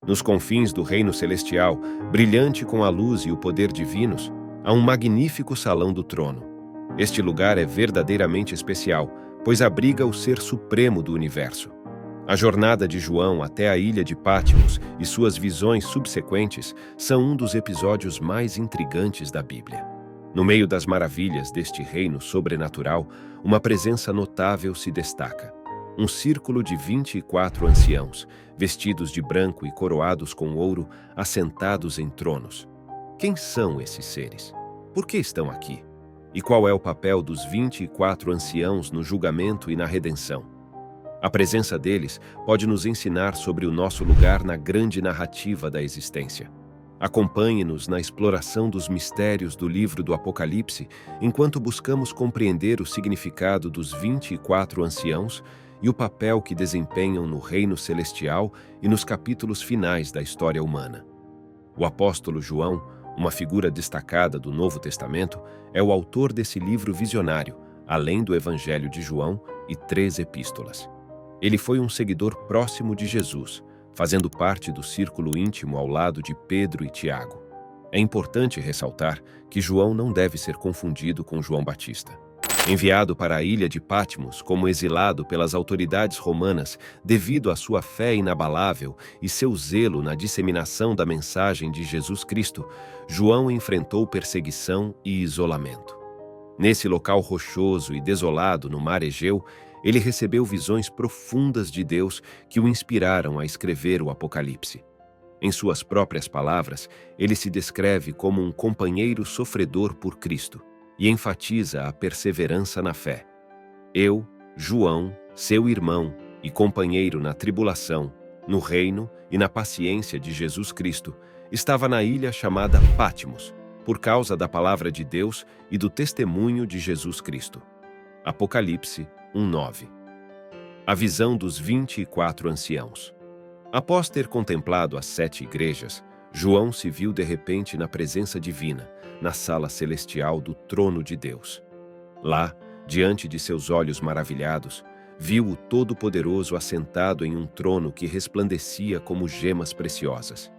Nos confins do reino celestial, brilhante com a luz e o poder divinos, há um magnífico salão do trono. Este lugar é verdadeiramente especial, pois abriga o Ser Supremo do universo. A jornada de João até a ilha de Patmos e suas visões subsequentes são um dos episódios mais intrigantes da Bíblia. No meio das maravilhas deste reino sobrenatural, uma presença notável se destaca. Um círculo de 24 anciãos, vestidos de branco e coroados com ouro, assentados em tronos. Quem são esses seres? Por que estão aqui? E qual é o papel dos 24 anciãos no julgamento e na redenção? A presença deles pode nos ensinar sobre o nosso lugar na grande narrativa da existência. Acompanhe-nos na exploração dos mistérios do livro do Apocalipse, enquanto buscamos compreender o significado dos 24 anciãos e o papel que desempenham no reino celestial e nos capítulos finais da história humana. O apóstolo João, uma figura destacada do Novo Testamento, é o autor desse livro visionário, além do Evangelho de João e 3 epístolas. Ele foi um seguidor próximo de Jesus, fazendo parte do círculo íntimo ao lado de Pedro e Tiago. É importante ressaltar que João não deve ser confundido com João Batista. Enviado para a ilha de Patmos como exilado pelas autoridades romanas devido à sua fé inabalável e seu zelo na disseminação da mensagem de Jesus Cristo, João enfrentou perseguição e isolamento. Nesse local rochoso e desolado no mar Egeu, ele recebeu visões profundas de Deus que o inspiraram a escrever o Apocalipse. Em suas próprias palavras, ele se descreve como um companheiro sofredor por Cristo e enfatiza a perseverança na fé. Eu, João, seu irmão e companheiro na tribulação, no reino e na paciência de Jesus Cristo, estava na ilha chamada Patmos, por causa da palavra de Deus e do testemunho de Jesus Cristo. Apocalipse 1:9. A visão dos 24 anciãos. Após ter contemplado as 7 igrejas, João se viu de repente na presença divina, na sala celestial do trono de Deus. Lá, diante de seus olhos maravilhados, viu o Todo-Poderoso assentado em um trono que resplandecia como gemas preciosas.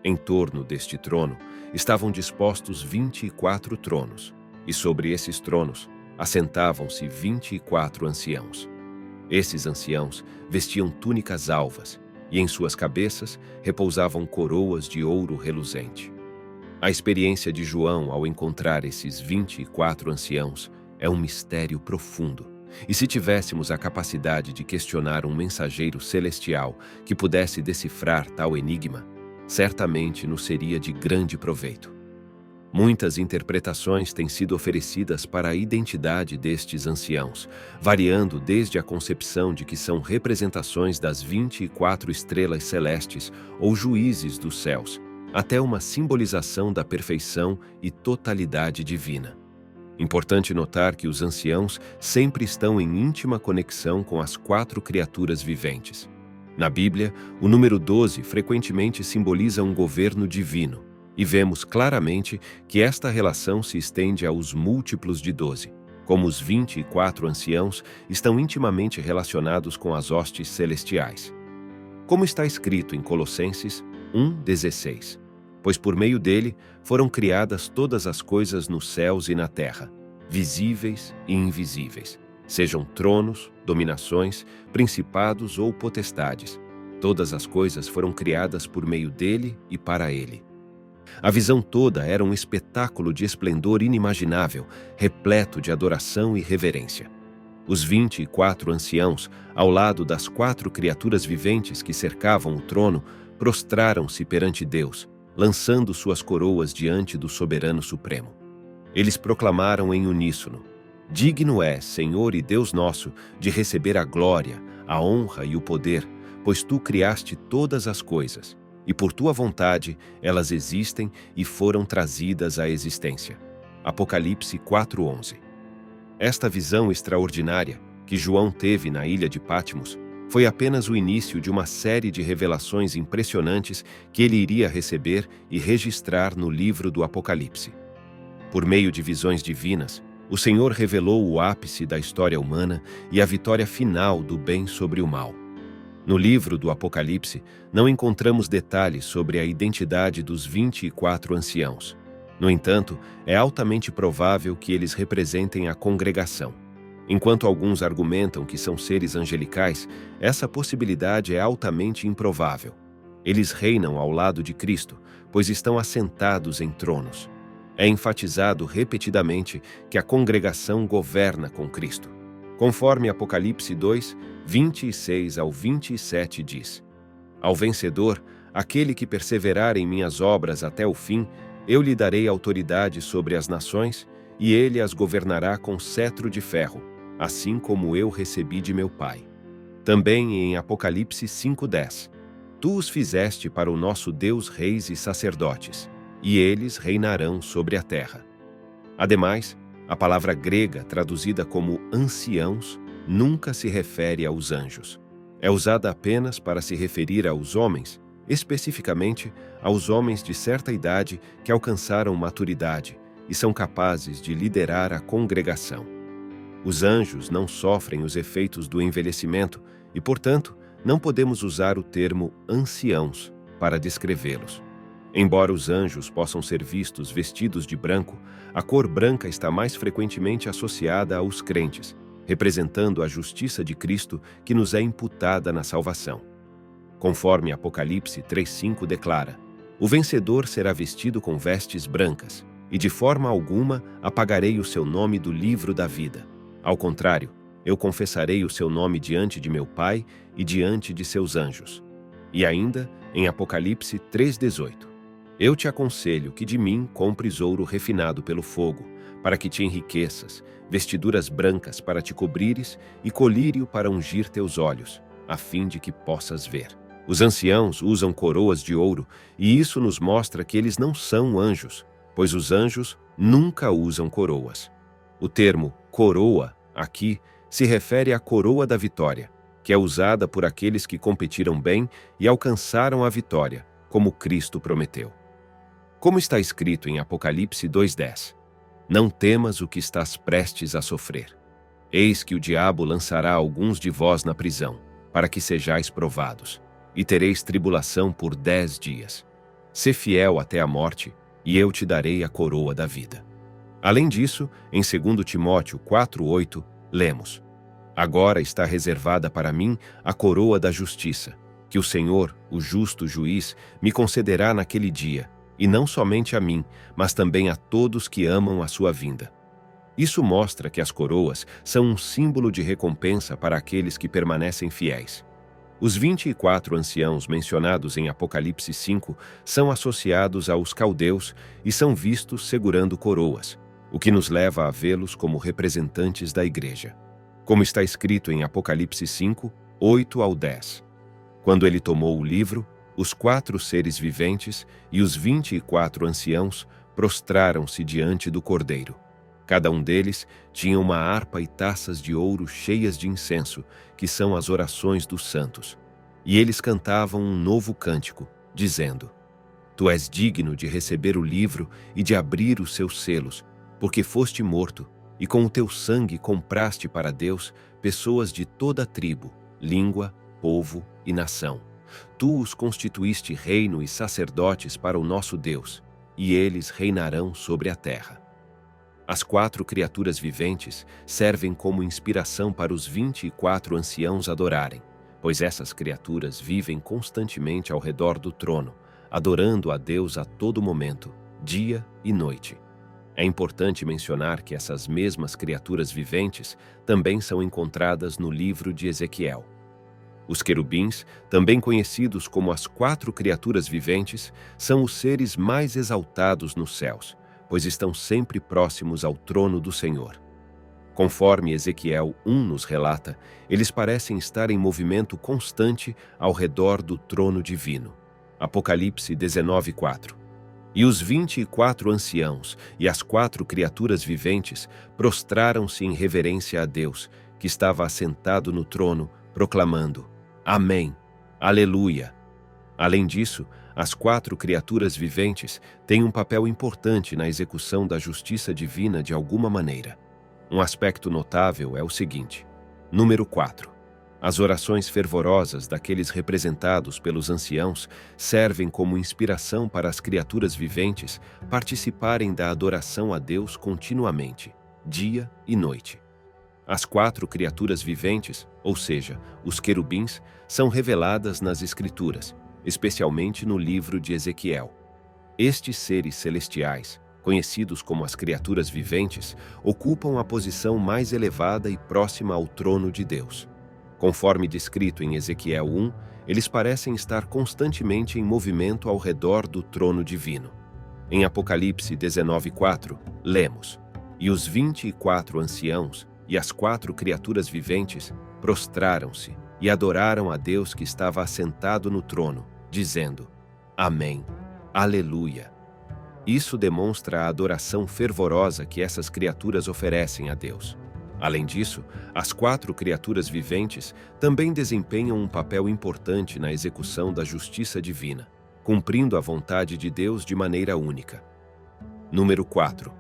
Em torno deste trono estavam dispostos 24 tronos, e sobre esses tronos assentavam-se 24 anciãos. Esses anciãos vestiam túnicas alvas, e em suas cabeças repousavam coroas de ouro reluzente. A experiência de João ao encontrar esses 24 anciãos é um mistério profundo, e se tivéssemos a capacidade de questionar um mensageiro celestial que pudesse decifrar tal enigma, certamente nos seria de grande proveito. Muitas interpretações têm sido oferecidas para a identidade destes anciãos, variando desde a concepção de que são representações das 24 estrelas celestes ou juízes dos céus, até uma simbolização da perfeição e totalidade divina. Importante notar que os anciãos sempre estão em íntima conexão com as 4 criaturas viventes. Na Bíblia, o número 12 frequentemente simboliza um governo divino, e vemos claramente que esta relação se estende aos múltiplos de 12, como os 24 anciãos estão intimamente relacionados com as hostes celestiais. Como está escrito em Colossenses 1:16, pois por meio dele foram criadas todas as coisas nos céus e na terra, visíveis e invisíveis, sejam tronos, dominações, principados ou potestades. Todas as coisas foram criadas por meio dele e para ele. A visão toda era um espetáculo de esplendor inimaginável, repleto de adoração e reverência. Os 24 anciãos, ao lado das 4 criaturas viventes que cercavam o trono, prostraram-se perante Deus, lançando suas coroas diante do Soberano Supremo. Eles proclamaram em uníssono: Digno é, Senhor e Deus nosso, de receber a glória, a honra e o poder, pois tu criaste todas as coisas, e por tua vontade elas existem e foram trazidas à existência. Apocalipse 4:11. Esta visão extraordinária que João teve na ilha de Patmos foi apenas o início de uma série de revelações impressionantes que ele iria receber e registrar no livro do Apocalipse. Por meio de visões divinas, o Senhor revelou o ápice da história humana e a vitória final do bem sobre o mal. No livro do Apocalipse, não encontramos detalhes sobre a identidade dos 24 anciãos. No entanto, é altamente provável que eles representem a congregação. Enquanto alguns argumentam que são seres angelicais, essa possibilidade é altamente improvável. Eles reinam ao lado de Cristo, pois estão assentados em tronos. É enfatizado repetidamente que a congregação governa com Cristo. Conforme Apocalipse 2, 26 ao 27 diz: Ao vencedor, aquele que perseverar em minhas obras até o fim, eu lhe darei autoridade sobre as nações, e ele as governará com cetro de ferro, assim como eu recebi de meu Pai. Também em Apocalipse 5:10, Tu os fizeste para o nosso Deus reis e sacerdotes, e eles reinarão sobre a terra. Ademais, a palavra grega traduzida como anciãos nunca se refere aos anjos. É usada apenas para se referir aos homens, especificamente aos homens de certa idade que alcançaram maturidade e são capazes de liderar a congregação. Os anjos não sofrem os efeitos do envelhecimento e, portanto, não podemos usar o termo anciãos para descrevê-los. Embora os anjos possam ser vistos vestidos de branco, a cor branca está mais frequentemente associada aos crentes, representando a justiça de Cristo que nos é imputada na salvação. Conforme Apocalipse 3:5 declara, o vencedor será vestido com vestes brancas, e de forma alguma apagarei o seu nome do livro da vida. Ao contrário, eu confessarei o seu nome diante de meu Pai e diante de seus anjos. E ainda, em Apocalipse 3:18, eu te aconselho que de mim compres ouro refinado pelo fogo, para que te enriqueças, vestiduras brancas para te cobrires e colírio para ungir teus olhos, a fim de que possas ver. Os anciãos usam coroas de ouro, e isso nos mostra que eles não são anjos, pois os anjos nunca usam coroas. O termo coroa, aqui, se refere à coroa da vitória, que é usada por aqueles que competiram bem e alcançaram a vitória, como Cristo prometeu. Como está escrito em Apocalipse 2:10, não temas o que estás prestes a sofrer. Eis que o diabo lançará alguns de vós na prisão, para que sejais provados, e tereis tribulação por 10 dias. Sê fiel até a morte, e eu te darei a coroa da vida. Além disso, em 2 Timóteo 4:8, lemos: Agora está reservada para mim a coroa da justiça, que o Senhor, o justo juiz, me concederá naquele dia, e não somente a mim, mas também a todos que amam a sua vinda. Isso mostra que as coroas são um símbolo de recompensa para aqueles que permanecem fiéis. Os 24 anciãos mencionados em Apocalipse 5 são associados aos caldeus e são vistos segurando coroas, o que nos leva a vê-los como representantes da igreja. Como está escrito em Apocalipse 5, 8 ao 10. Quando ele tomou o livro, os 4 seres viventes e os 24 anciãos prostraram-se diante do Cordeiro. Cada um deles tinha uma harpa e taças de ouro cheias de incenso, que são as orações dos santos. E eles cantavam um novo cântico, dizendo: Tu és digno de receber o livro e de abrir os seus selos, porque foste morto, e com o teu sangue compraste para Deus pessoas de toda tribo, língua, povo e nação. Tu os constituíste reino e sacerdotes para o nosso Deus, e eles reinarão sobre a terra. As 4 criaturas viventes servem como inspiração para os 24 anciãos adorarem, pois essas criaturas vivem constantemente ao redor do trono, adorando a Deus a todo momento, dia e noite. É importante mencionar que essas mesmas criaturas viventes também são encontradas no livro de Ezequiel. Os querubins, também conhecidos como as 4 criaturas viventes, são os seres mais exaltados nos céus, pois estão sempre próximos ao trono do Senhor. Conforme Ezequiel 1 nos relata, eles parecem estar em movimento constante ao redor do trono divino. Apocalipse 19:4. E os 24 anciãos e as 4 criaturas viventes prostraram-se em reverência a Deus, que estava assentado no trono, proclamando: Amém, Aleluia. Além disso, as 4 criaturas viventes têm um papel importante na execução da justiça divina de alguma maneira. Um aspecto notável é o seguinte: número 4. As orações fervorosas daqueles representados pelos anciãos servem como inspiração para as criaturas viventes participarem da adoração a Deus continuamente, dia e noite. As 4 criaturas viventes, ou seja, os querubins, são reveladas nas Escrituras, especialmente no livro de Ezequiel. Estes seres celestiais, conhecidos como as criaturas viventes, ocupam a posição mais elevada e próxima ao trono de Deus. Conforme descrito em Ezequiel 1, eles parecem estar constantemente em movimento ao redor do trono divino. Em Apocalipse 19:4, lemos: "E os 24 anciãos e as 4 criaturas viventes prostraram-se e adoraram a Deus que estava assentado no trono, dizendo: Amém, Aleluia." Isso demonstra a adoração fervorosa que essas criaturas oferecem a Deus. Além disso, as 4 criaturas viventes também desempenham um papel importante na execução da justiça divina, cumprindo a vontade de Deus de maneira única. Número 4.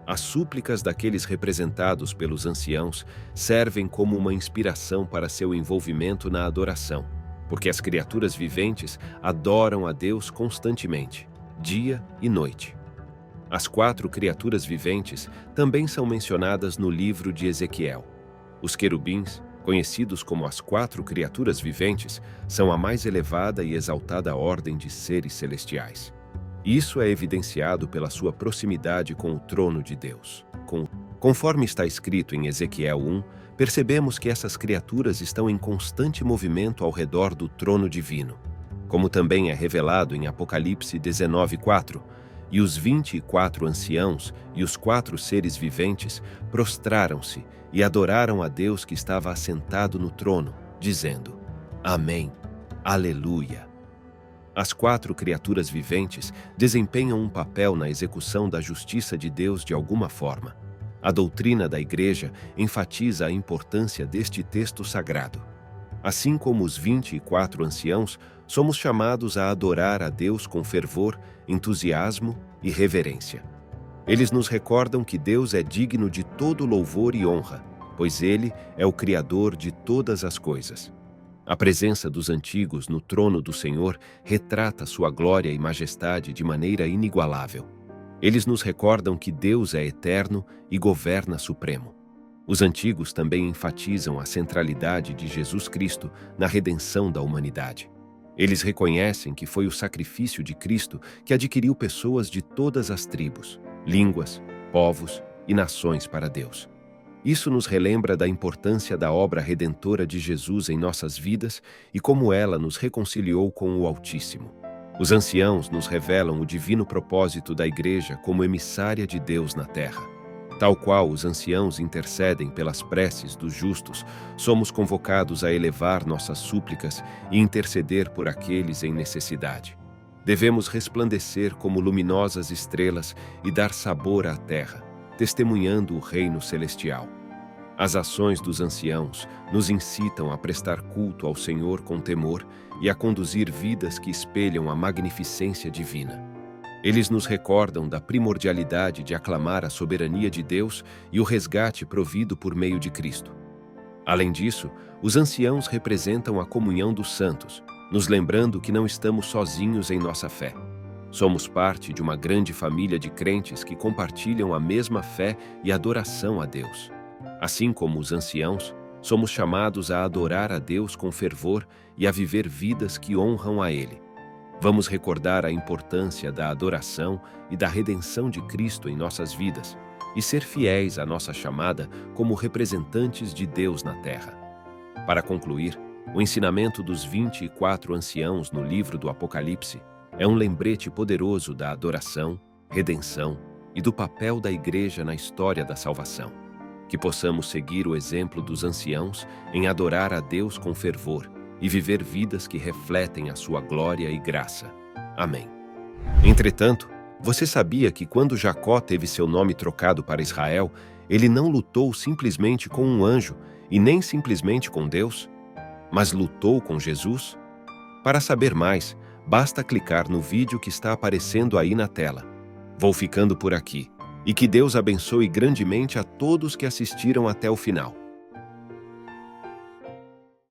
As súplicas daqueles representados pelos anciãos servem como uma inspiração para seu envolvimento na adoração, porque as criaturas viventes adoram a Deus constantemente, dia e noite. As 4 criaturas viventes também são mencionadas no livro de Ezequiel. Os querubins, conhecidos como as 4 criaturas viventes, são a mais elevada e exaltada ordem de seres celestiais. Isso é evidenciado pela sua proximidade com o trono de Deus. Conforme está escrito em Ezequiel 1, percebemos que essas criaturas estão em constante movimento ao redor do trono divino, como também é revelado em Apocalipse 19:4. E os 24 anciãos e os 4 seres viventes prostraram-se e adoraram a Deus que estava assentado no trono, dizendo: Amém, Aleluia. As 4 criaturas viventes desempenham um papel na execução da justiça de Deus de alguma forma. A doutrina da Igreja enfatiza a importância deste texto sagrado. Assim como os 24 anciãos, somos chamados a adorar a Deus com fervor, entusiasmo e reverência. Eles nos recordam que Deus é digno de todo louvor e honra, pois Ele é o Criador de todas as coisas. A presença dos antigos no trono do Senhor retrata sua glória e majestade de maneira inigualável. Eles nos recordam que Deus é eterno e governa supremo. Os antigos também enfatizam a centralidade de Jesus Cristo na redenção da humanidade. Eles reconhecem que foi o sacrifício de Cristo que adquiriu pessoas de todas as tribos, línguas, povos e nações para Deus. Isso nos relembra da importância da obra redentora de Jesus em nossas vidas e como ela nos reconciliou com o Altíssimo. Os anciãos nos revelam o divino propósito da Igreja como emissária de Deus na terra. Tal qual os anciãos intercedem pelas preces dos justos, somos convocados a elevar nossas súplicas e interceder por aqueles em necessidade. Devemos resplandecer como luminosas estrelas e dar sabor à terra, testemunhando o reino celestial. As ações dos anciãos nos incitam a prestar culto ao Senhor com temor e a conduzir vidas que espelham a magnificência divina. Eles nos recordam da primordialidade de aclamar a soberania de Deus e o resgate provido por meio de Cristo. Além disso, os anciãos representam a comunhão dos santos, nos lembrando que não estamos sozinhos em nossa fé. Somos parte de uma grande família de crentes que compartilham a mesma fé e adoração a Deus. Assim como os anciãos, somos chamados a adorar a Deus com fervor e a viver vidas que honram a Ele. Vamos recordar a importância da adoração e da redenção de Cristo em nossas vidas e ser fiéis à nossa chamada como representantes de Deus na terra. Para concluir, o ensinamento dos 24 anciãos no livro do Apocalipse é um lembrete poderoso da adoração, redenção e do papel da Igreja na história da salvação. Que possamos seguir o exemplo dos anciãos em adorar a Deus com fervor e viver vidas que refletem a sua glória e graça. Amém. Entretanto, você sabia que quando Jacó teve seu nome trocado para Israel, ele não lutou simplesmente com um anjo e nem simplesmente com Deus, mas lutou com Jesus? Para saber mais, basta clicar no vídeo que está aparecendo aí na tela. Vou ficando por aqui, e que Deus abençoe grandemente a todos que assistiram até o final.